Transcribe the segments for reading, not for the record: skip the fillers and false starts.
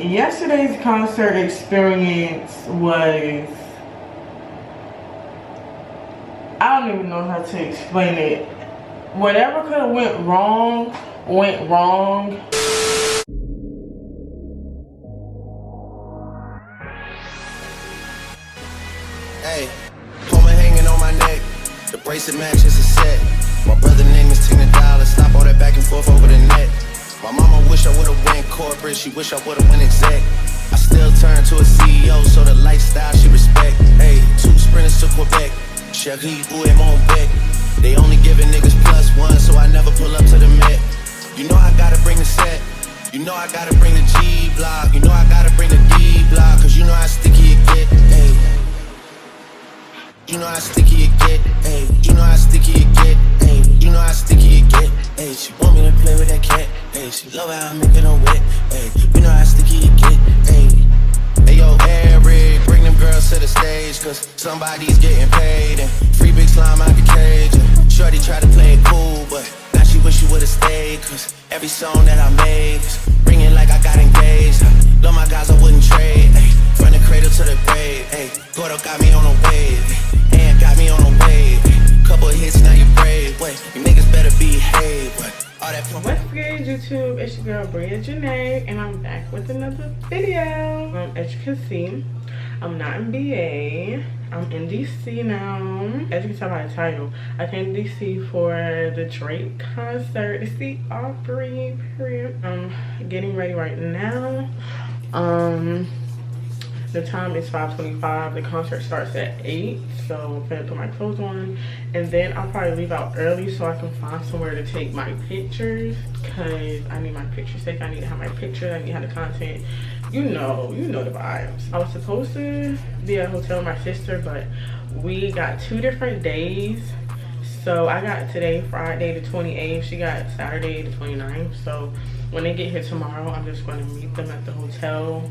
Yesterday's concert experience was, I don't even know how to explain it. Whatever could have went wrong, went wrong. Hey, Puma hanging on my neck. The bracelet matches a set. My brother name is Tina Dollar. Stop all that back and forth over the net. My mama wish I would've went corporate. She wish I would've went exec. I still turn to a CEO, so the lifestyle she respect. Hey, 2 sprinters to Quebec. Cherie, où est mon bec? They only giving niggas +1, so I never pull up to the Met. You know I gotta bring the set. You know I gotta bring the G block. You know I gotta bring the D block. Cause you know how sticky it get. Hey. You know how sticky it get, ayy. You know how sticky it get, ayy. You know how sticky it get, ayy. She want me to play with that cat, ayy. She love how I make it on wet, ayy. You know how sticky it get, ayy. Hey yo, Eric, bring them girls to the stage, cause somebody's getting paid. And free big slime out the cage. And shorty try to play it cool, but now she wish she would've stayed. Cause every song that I made is ringing like I got engaged. I love my guys, I wouldn't trade, ayy. From the cradle to the grave, ayy. Gordo got me on a wave, and got me on a wave. Couple hits, now you brave. Wait, you niggas better behave. What? All that. What's good, YouTube? It's your girl Bria Janae, and I'm back with another video. As you can see, I'm not in BA. I'm in DC now. As you can tell by the title, I came to DC for the Drake concert to see Aubrey. I'm getting ready right now. The time is 5:25. The concert starts at 8, so I'm gonna put my clothes on, and then I'll probably leave out early so I can find somewhere to take my pictures, because I need my pictures taken. I need to have my picture. I need to have the content. You know the vibes. I was supposed to be at a hotel with my sister, but we got 2 different days. So I got today, Friday the 28th. She got Saturday the 29th. So when they get here tomorrow, I'm just going to meet them at the hotel.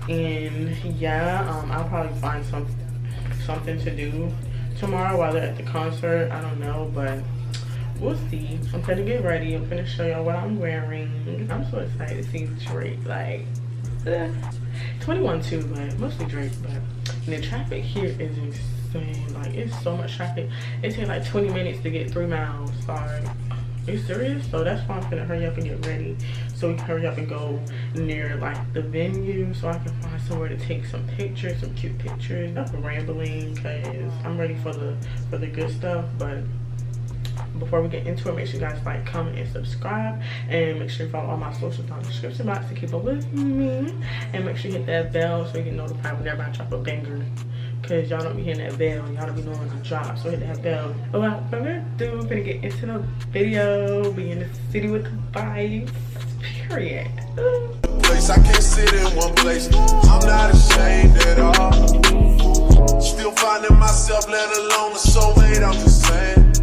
And yeah, I'll probably find something to do tomorrow while they're at the concert. I don't know, but we'll see. I'm gonna get ready. I'm gonna show y'all what I'm wearing. I'm so excited to see Drake. Like 21 too, but mostly Drake. But the traffic here is insane. Like, it's so much traffic. It takes like 20 minutes to get 3 miles. Sorry. Are you serious? So that's why I'm gonna hurry up and get ready, so we can hurry up and go near like the venue, so I can find somewhere to take some pictures, some cute pictures. Enough rambling, cause I'm ready for the good stuff. But before we get into it, make sure you guys like, comment, and subscribe, and make sure you follow all my socials down in the description box to keep up with me, and make sure you hit that bell so you get notified whenever I drop a banger. Cause y'all don't be hitting that bell, y'all don't be knowing the drop, so hit that bell. But without further ado, I'm gonna get into the video. Be in the city with the vibes, period. Place I can't sit in one place. I'm not ashamed at all. Still finding myself, let alone a soulmate. I'm just saying.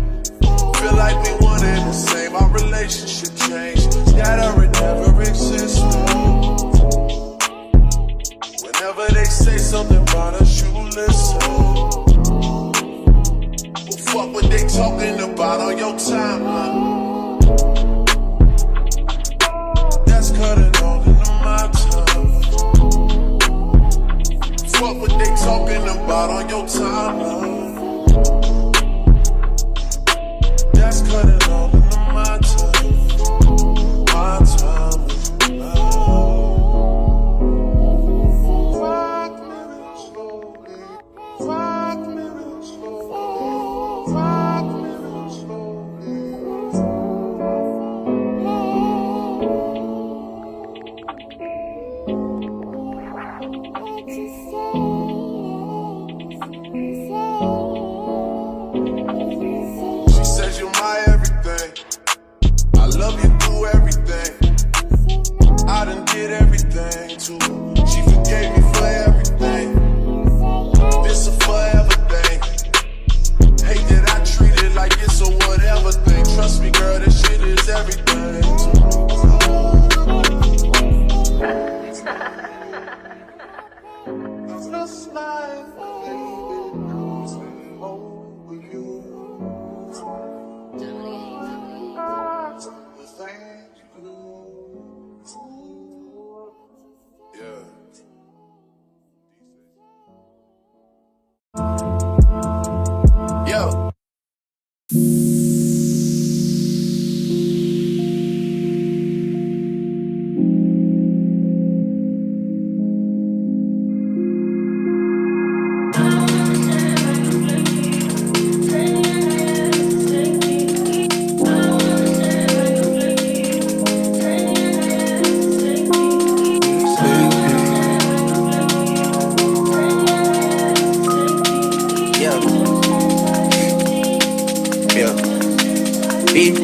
Feel like we one and the same. Our relationship changed. That or it never existed. Whenever they say something about us, you listen. Well, fuck what they talking about on your timeline. That's cutting all into my time. Fuck what they talking about on your timeline. That's cutting all into my time. My time is love.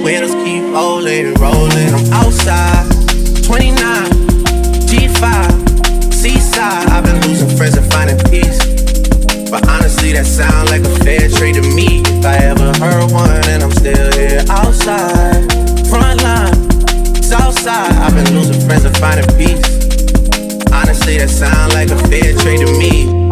wheels keep rolling, rolling. I'm outside, 29, G5, seaside. I've been losing friends and finding peace. But honestly, that sound like a fair trade to me. If I ever heard one, and I'm still here outside. Front line, south side. I've been losing friends and finding peace. Honestly, that sound like a fair trade to me.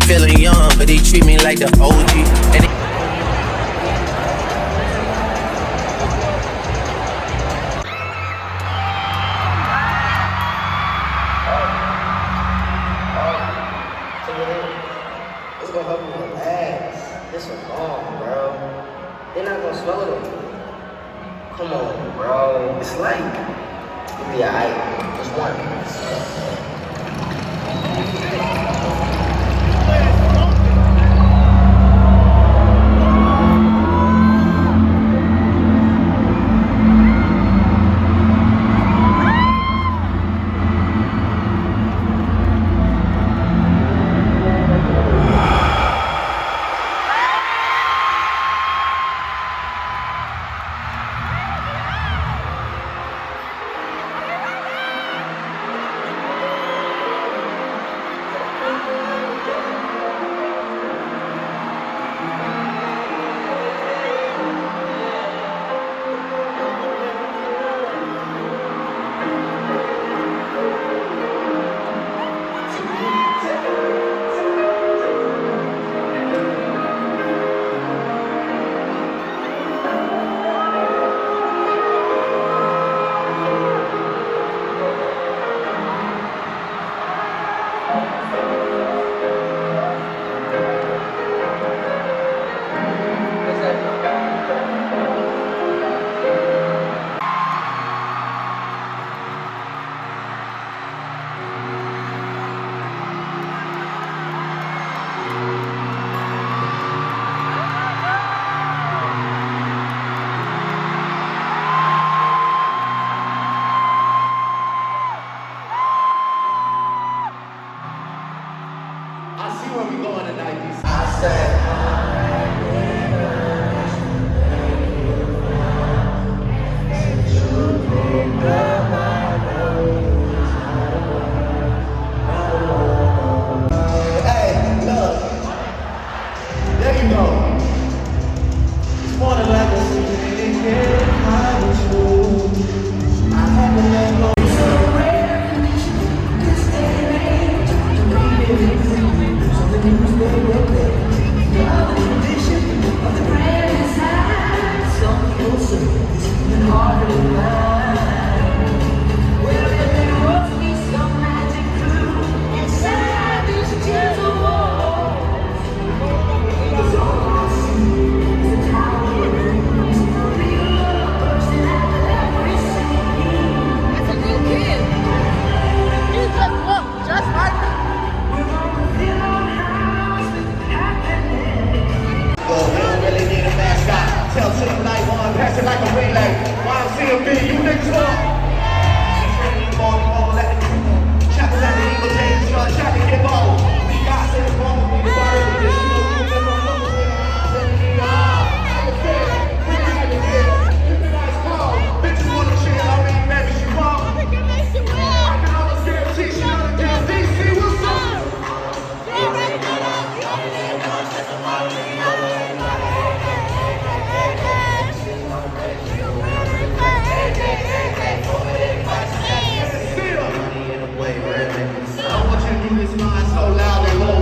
Feeling young, but they treat me like the OG. And it's gonna help you relax. This is long, bro. They're not gonna smell it on you. Come on, bro. It's like you'll be alright. Just one.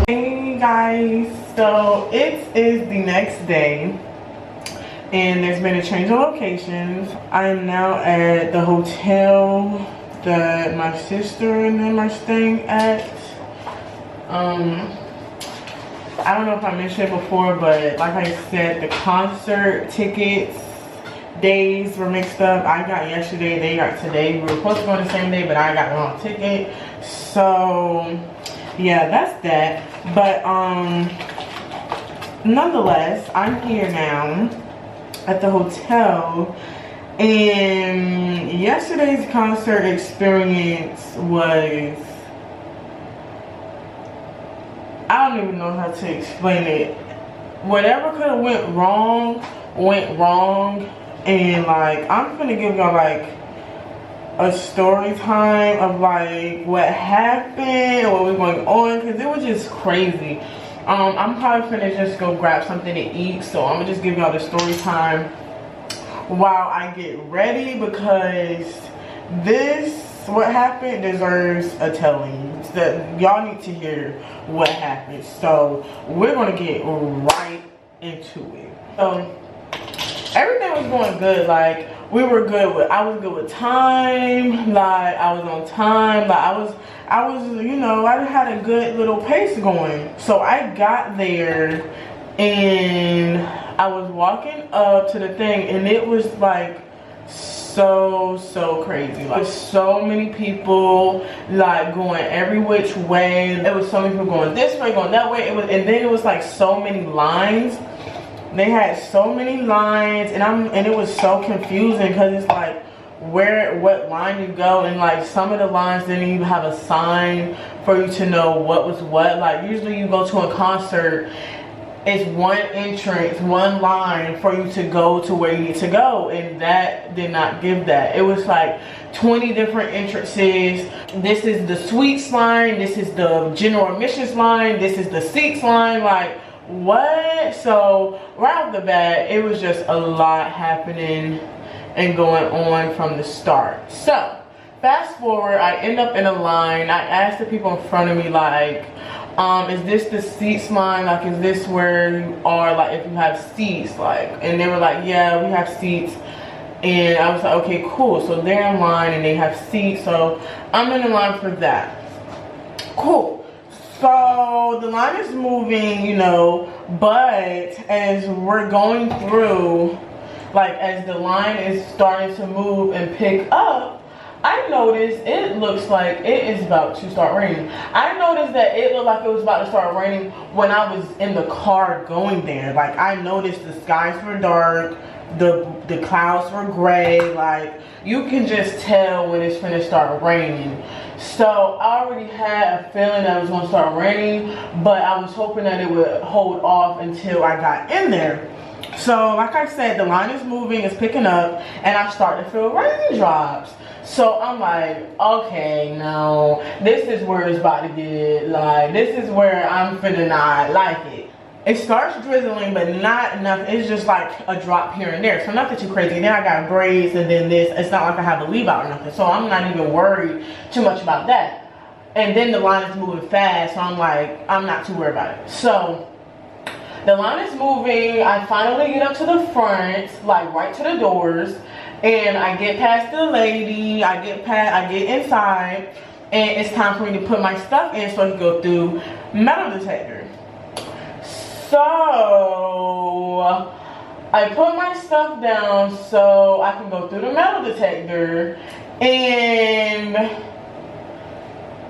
Hey guys, so it is the next day and there's been a change of locations. I am now at the hotel that my sister and them are staying at. I don't know if I mentioned it before, but like I said, the concert tickets days were mixed up. I got yesterday, they got today. We were supposed to go on the same day, but I got the wrong ticket. So yeah, that's that. But nonetheless, I'm here now at the hotel, and yesterday's concert experience was, I don't even know how to explain it. Whatever could have went wrong, and like, I'm gonna give y'all like a story time of like what happened, what was going on, because it was just crazy. I'm probably finna just go grab something to eat, so I'm gonna just give y'all the story time while I get ready, because this, what happened, deserves a telling. That y'all need to hear what happened. So we're gonna get right into it. So everything was going good. Like, we were good with, I was good with time. Like, I was on time. Like, I was, you know, I had a good little pace going. So I got there and I was walking up to the thing, and it was like so crazy. Like, so many people like going every which way. There was so many people going this way, going that way. It was, and then it was like so many lines. They had so many lines, and it was so confusing, because it's like, what line you go, and like some of the lines didn't even have a sign for you to know what was what. Like, usually you go to a concert, it's one entrance, one line for you to go to where you need to go, and that did not give that. It was like 20 different entrances. This is the suites line, this is the general admissions line, this is the seats line. Like, what? So right off the bat, it was just a lot happening and going on from the start. So fast forward, I end up in a line. I asked the people in front of me, like, is this the seats line? Like, is this where you are, like, if you have seats? Like, and they were like, yeah, we have seats. And I was like, okay, cool. So they're in line and they have seats, so I'm in the line for that. Cool. So the line is moving, you know, but as we're going through, like, as the line is starting to move and pick up, I noticed it looks like it is about to start raining. I noticed that it looked like it was about to start raining when I was in the car going there. Like, I noticed the skies were dark, the clouds were gray. Like, you can just tell when it's gonna start raining. So I already had a feeling that it was gonna start raining, but I was hoping that it would hold off until I got in there. So like I said, the line is moving, it's picking up, and I start to feel raindrops. So I'm like, okay, no, this is where it's about to get, like, this is where I'm finna not like it. It starts drizzling, but not enough. It's just like a drop here and there, so nothing too crazy. And then I got braids, and then this. It's not like I have a leave out or nothing, so I'm not even worried too much about that. And then the line is moving fast, so I'm like, I'm not too worried about it. So the line is moving. I finally get up to the front, like right to the doors, and I get past the lady. I get inside, and it's time for me to put my stuff in so I can go through metal detector. So I put my stuff down so I can go through the metal detector, and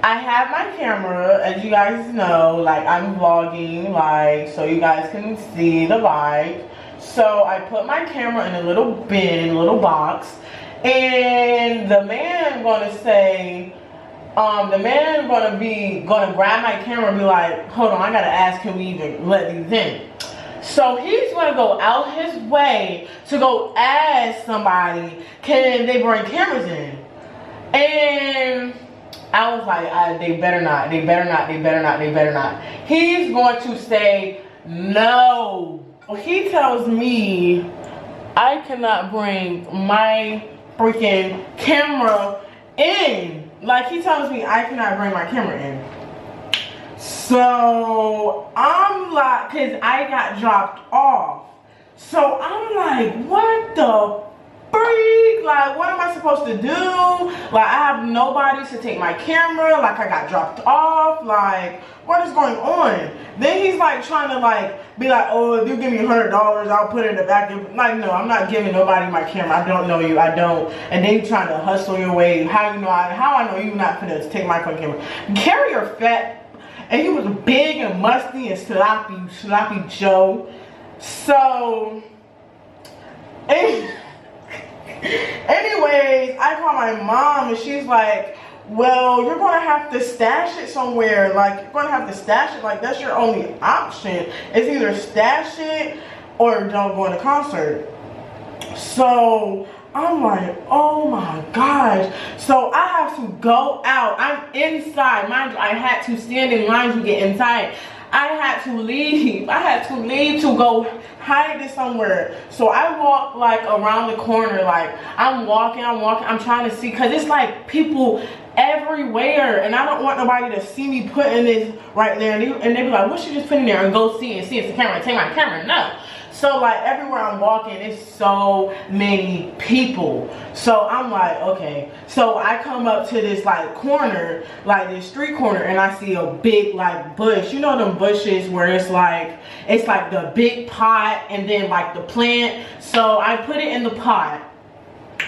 I have my camera, as you guys know, like, I'm vlogging, like, so you guys can see the vibe. So I put my camera in a little bin, little box, and the man gonna say, gonna grab my camera and be like, hold on, I gotta ask, can we even let these in? So he's gonna go out his way to go ask somebody, can they bring cameras in? And I was like, they better not. He's going to say no. He tells me I cannot bring my freaking camera in. Like, he tells me I cannot bring my camera in. So I'm like, cause I got dropped off. So I'm like, what the freak? Like, what am I supposed to do? Like, I have nobody to take my camera. Like, I got dropped off. Like, what is going on? Then he's like trying to like be like, oh, if you give me $100, I'll put it in the back. Like, no, I'm not giving nobody my camera. I don't know you. I don't. And then you trying to hustle your way. How I know you're not gonna take my fucking camera? Carry your fat and he was big and musty and sloppy Joe. So, anyways, I call my mom and she's like, well, you're gonna have to stash it somewhere. Like, you're gonna have to stash it. Like, that's your only option. It's either stash it or don't go to the concert. So I'm like, oh my gosh. So I have to go out. I'm inside. Mind you, I had to stand in line to get inside. I had to leave. I had to leave to go hide it somewhere. So I walk like around the corner. Like, I'm walking. I'm trying to see, because it's like people everywhere, and I don't want nobody to see me putting this right there. And they be like, what you just putting there? And go see it. See, it's the camera. Take my camera. No. So like everywhere I'm walking, it's so many people. So I'm like, okay. So I come up to this like corner, like this street corner, and I see a big like bush. You know them bushes where it's like the big pot and then like the plant. So I put it in the pot.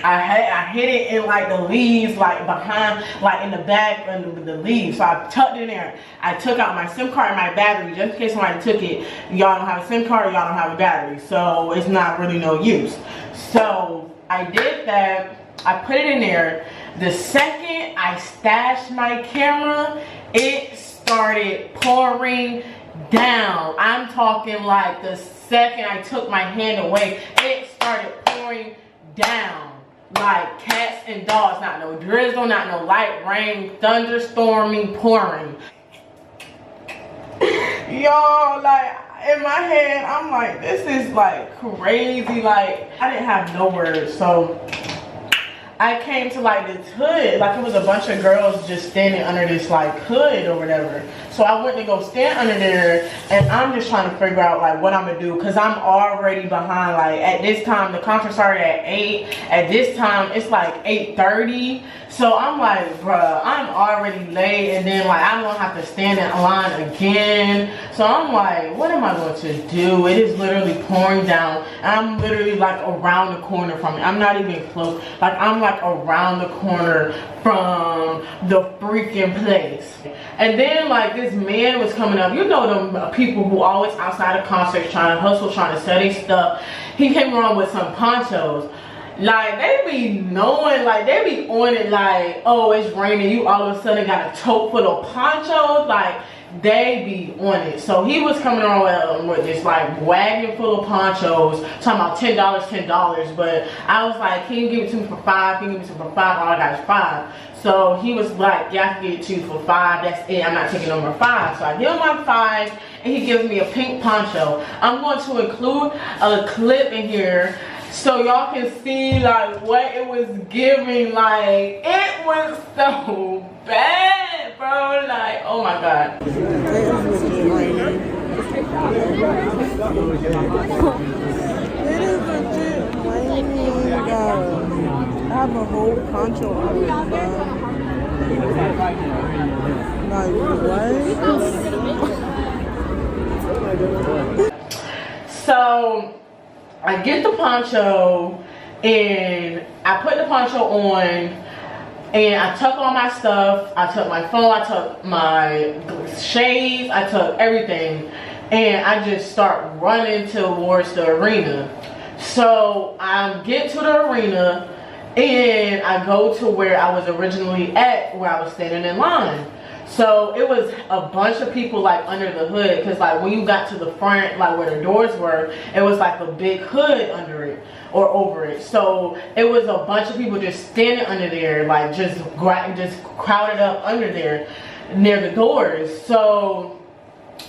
I hid it in like the leaves, like behind, like in the back of the leaves. So I tucked it in there. I took out my SIM card and my battery just in case somebody took it. Y'all don't have a SIM card, y'all don't have a battery. So it's not really no use. So I did that. I put it in there. The second I stashed my camera, it started pouring down. I'm talking like the second I took my hand away, it started pouring down. Like cats and dogs, not no drizzle, not no light rain, thunderstorming, pouring. Y'all, like in my head, I'm like, this is like crazy. Like, I didn't have no words. So I came to like this hood, like it was a bunch of girls just standing under this like hood or whatever. So I went to go stand under there, and I'm just trying to figure out like what I'm gonna do, because I'm already behind. Like at this time, the concert started at 8. At this time, it's like 8:30. So I'm like, bruh, I'm already late, and then like I'm gonna have to stand in line again. So I'm like, what am I going to do? It is literally pouring down. I'm literally like around the corner from it. I'm not even close. Like I'm like around the corner from the freaking place. And then like this man was coming up. You know them people who always outside of concerts trying to hustle, trying to sell their stuff. He came around with some ponchos. Like they be knowing, like they be on it like, oh, it's raining, you all of a sudden got a tote full of ponchos. Like they be on it. So he was coming around with this like wagon full of ponchos, talking about $10, but I was like, can you give it to me for $5? Can you give me some for $5? All I got is $5. So he was like, yeah, I can give it to you for $5. That's it. I'm not taking number 5. So I give him my 5, and he gives me a pink poncho. I'm going to include a clip in here so y'all can see like what it was giving. Like it was so bad, bro. Like, oh my god. It is legit raining. I have a whole poncho on it, like what? So I get the poncho and I put the poncho on, and I took all my stuff. I took my phone, I took my shades, I took everything, and I just start running towards the arena. So I get to the arena and I go to where I was originally at, where I was standing in line. So it was a bunch of people like under the hood, because like when you got to the front, like where the doors were, it was like a big hood under it or over it. So it was a bunch of people just standing under there, like just crowded up under there near the doors. So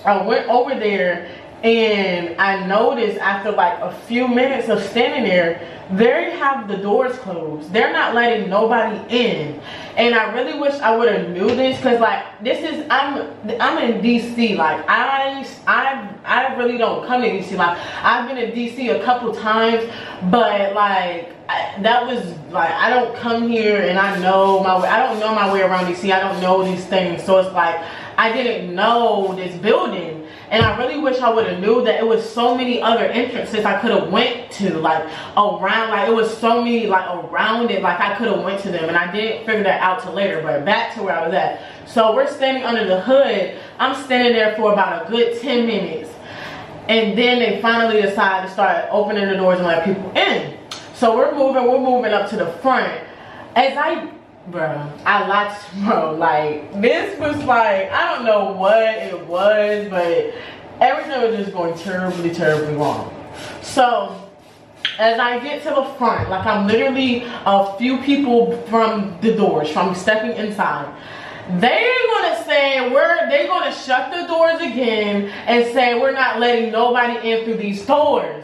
I went over there, and I noticed after like a few minutes of standing there, they have the doors closed. They're not letting nobody in. And I really wish I would have knew this, because like this is, I'm in DC. Like I really don't come to DC. Like I've been to DC a couple times, but like that was like, I don't come here and I know my way. I don't know my way around DC. I don't know these things. So it's like I didn't know this building. And I really wish I would have knew that it was so many other entrances I could have went to, like around, like it was so many like around it, like I could have went to them, and I didn't figure that out till later. But back to where I was at. So we're standing under the hood. I'm standing there for about a good 10 minutes. And then they finally decide to start opening the doors and let people in. So we're moving up to the front. As I watched, like, this was like, I don't know what it was, but everything was just going terribly, terribly wrong. So, as I get to the front, like I'm literally a few people from the doors, from stepping inside. They're gonna say they're gonna shut the doors again and say we're not letting nobody in through these doors.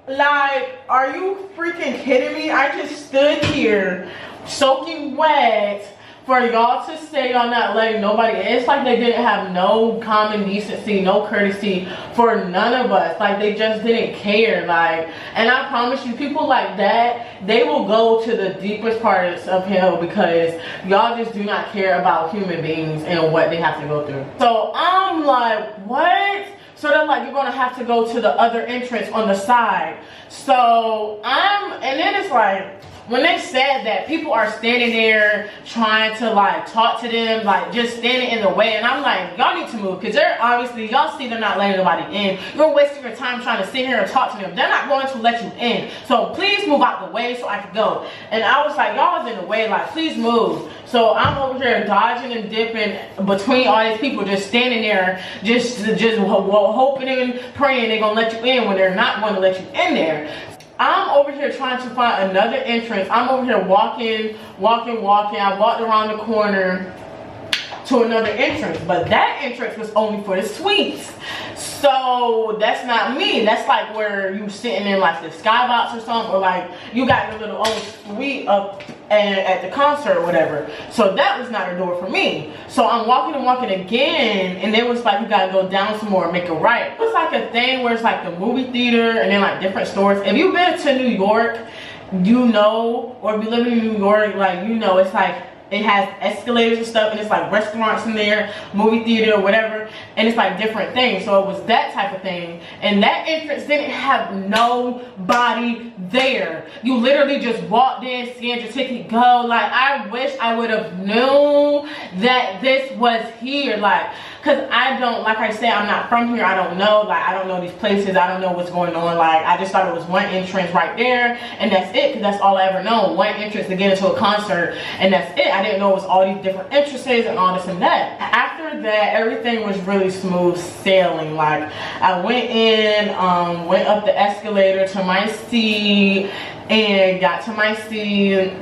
Like, are you freaking kidding me? I just stood here soaking wet for y'all to say y'all not letting nobody in. It's like they didn't have no common decency, no courtesy for none of us. Like, they just didn't care. Like, and I promise you, people like that, they will go to the deepest parts of hell because y'all just do not care about human beings and what they have to go through. So I'm like, what? So they're like, you're gonna have to go to the other entrance on the side. So and then it's like, when they said that, people are standing there trying to like talk to them, like just standing in the way, and I'm like, y'all need to move, because they're obviously, y'all see they're not letting nobody in. You're wasting your time trying to sit here and talk to them. They're not going to let you in, so please move out the way so I can go. And I was like, y'all is in the way, like please move. So I'm over here dodging and dipping between all these people, just standing there, just hoping and praying they're gonna let you in when they're not going to let you in there. I'm over here trying to find another entrance. I'm over here walking. I walked around the corner to another entrance, but that entrance was only for the suites. So that's not me. That's like where you sitting in like the skybox or something, or like you got your little own suite up at the concert or whatever. So that was not a door for me. So I'm walking again, and it was like you gotta go down some more and make a right. It was like a thing where it's like the movie theater and then like different stores. If you've been to New York, you know, or if you live in New York, like, you know, it's like it has escalators and stuff, and it's like restaurants in there, movie theater or whatever, and it's like different things. So it was that type of thing, and that entrance didn't have nobody there. You literally just walked in, scanned your ticket, go. Like, I wish I would have known that this was here, like, because I don't, like I said, I'm not from here. I don't know, like, I don't know these places. I don't know what's going on. Like, I just thought it was one entrance right there, and that's it, because that's all I ever known. One entrance to get into a concert, and that's it. I didn't know it was all these different entrances and all this and that. After that, everything was really smooth sailing. Like, I went in, went up the escalator to my seat, and got to my seat,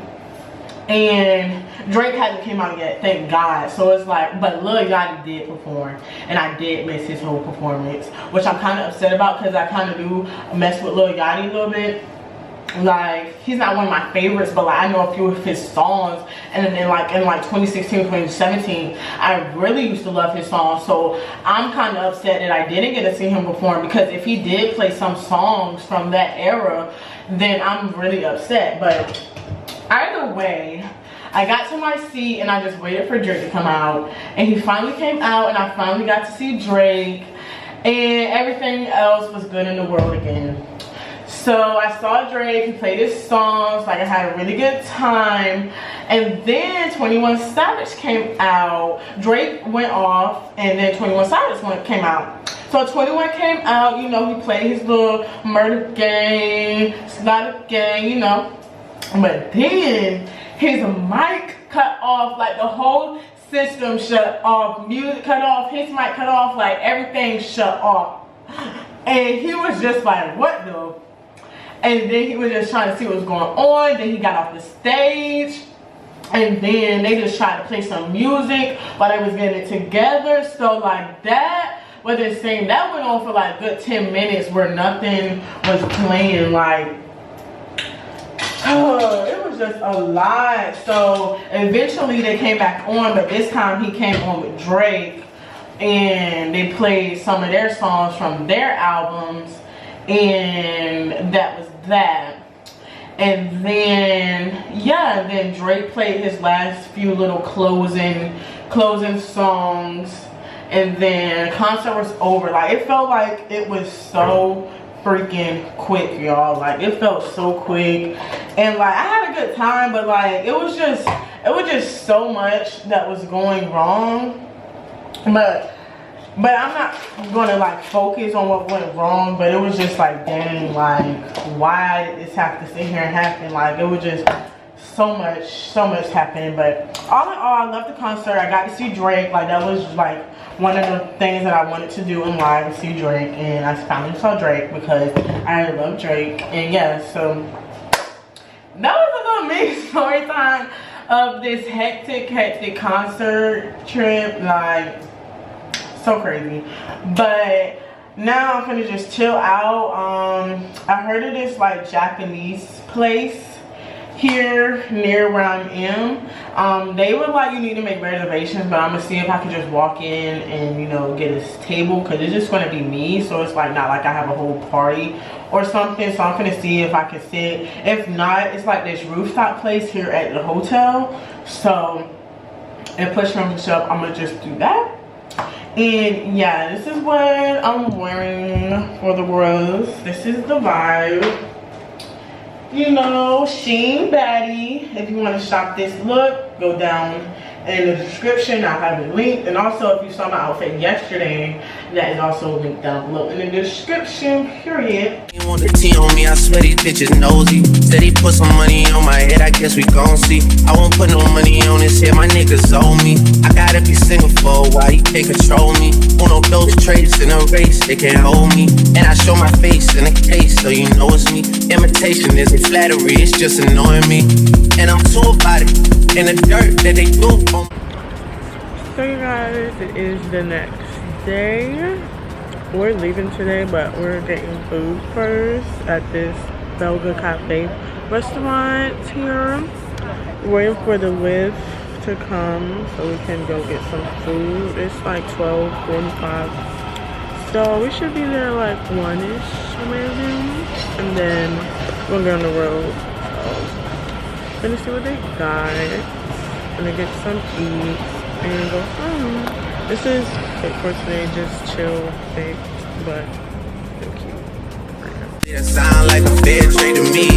and Drake hasn't came out yet, thank God. So it's like, but Lil Yachty did perform, and I did miss his whole performance, which I'm kind of upset about, because I kind of do mess with Lil Yachty a little bit. Like, he's not one of my favorites, but like I know a few of his songs, and then in 2016, 2017, I really used to love his songs. So I'm kind of upset that I didn't get to see him perform, because if he did play some songs from that era, then I'm really upset. But either way, I got to my seat and I just waited for Drake to come out, and he finally came out, and I finally got to see Drake, and everything else was good in the world again. So I saw Drake, he played his songs, like I had a really good time. And then 21 Savage came out. Drake went off, and then 21 Savage came out. So 21 came out, you know, he played his little murder game, slaughter game, you know. But then his mic cut off, like the whole system shut off, music cut off, his mic cut off, like everything shut off. And he was just like, what the? And then he was just trying to see what was going on. Then he got off the stage, and then they just tried to play some music while they was getting it together. So like that, what they're saying, that went on for like a good 10 minutes where nothing was playing. Like, it was just a lot. So eventually they came back on, but this time he came on with Drake, and they played some of their songs from their albums, and that was that. And then, yeah, then Drake played his last few little closing songs, and then concert was over. Like, it felt like it was so freaking quick, y'all. Like, it felt so quick, and like I had a good time, but like it was just so much that was going wrong. But I'm not gonna like focus on what went wrong, but it was just like, dang, like why did this have to sit here and happen? Like, it was just so much happening. But all in all, I loved the concert. I got to see Drake. Like, that was like one of the things that I wanted to do in live, to see Drake, and I finally saw Drake because I love Drake. And yeah, so that was a little mini story time of this hectic concert trip. Like, so crazy. But now I'm gonna just chill out. I heard of this like Japanese place here near where I am. They were like, you need to make reservations, but I'm gonna see if I can just walk in and, you know, get a table, because it's just gonna be me, so it's like not like I have a whole party or something. So I'm gonna see if I can sit. If not, it's like this rooftop place here at the hotel, so if push comes to shove, I'm gonna just do that. And yeah, this is what I'm wearing for the Rose. This is the vibe. You know, Sheen Baddie. If you want to shop this look, go down in the description. I'll have it linked. And also, if you saw my outfit yesterday, that is also linked down below in the description, period. You want the tea on me, I swear these bitches nosy. Said he put some money on my head, I guess we gon' see. I won't put no money on his head, my niggas owe me. I gotta be single for a while, he can't control me. Uno, those traits in a race, they can't hold me. And I show my face in a case, so you know it's me. Imitation isn't flattery, it's just annoying me. And I'm too about it, in the dirt that they do on. So you guys, it is the next day. We're leaving today, but we're getting food first at this Belga Cafe restaurant here. Waiting for the lift to come so we can go get some food. It's like 12:45, so we should be there like 1-ish maybe, and then we'll get on the road. So gonna see what they got, gonna get some eat and go home. This is it for today, just chill thing, but still cute. It sound like a fair trade to me.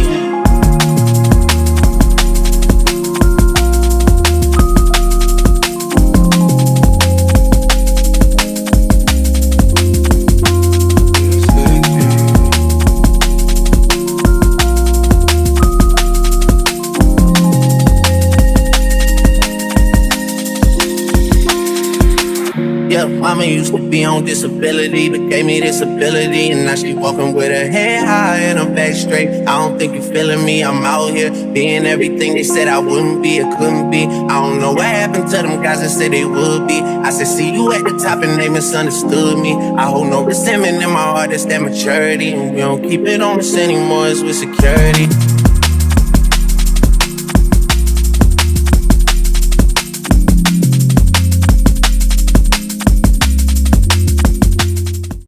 Mama used to be on disability, but gave me this ability. And now she walking with her head high and her back straight. I don't think you feeling me, I'm out here being everything they said I wouldn't be or couldn't be. I don't know what happened to them guys that said they would be. I said, see you at the top and they misunderstood me. I hold no resentment in my heart, that's that maturity. And we don't keep it on us anymore, it's with security.